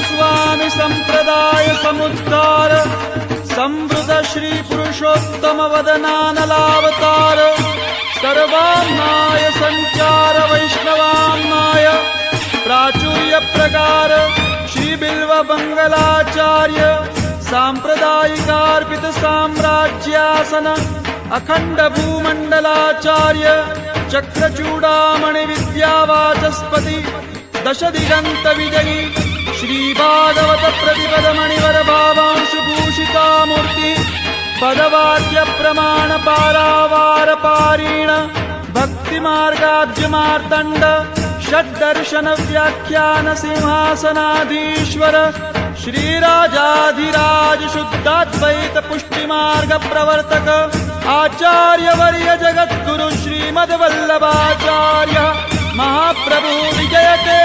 स्वामी संप्रदाय समुद्धार संवृत श्री पुरुषोत्तम वदनानलावतार सर्वाम्नाय संचार वैष्णवाम्नाय प्राचुर्य प्रकार श्री बिल्व मंगलाचार्य सांप्रदायिकार्पित साम्राज्यासन अखंड भूमंडलाचार्य चक्रचूडामणि विद्यावाचस्पति दश दिगंत विजयी श्री भागवत प्रतिपद मणिवर भावांशुभूषिता मूर्ति पदवाक्य प्रमाण पारावार पारीण भक्ति मार्गाद्य मार्तंड षड्दर्शन व्याख्यान सिंहासनाधीश्वर श्रीराजाधिराज शुद्धाद्वैत पुष्टि मार्ग प्रवर्तक आचार्य वर्य जगद्गुरु श्रीमद्वल्लभाचार्य महाप्रभु विजयते।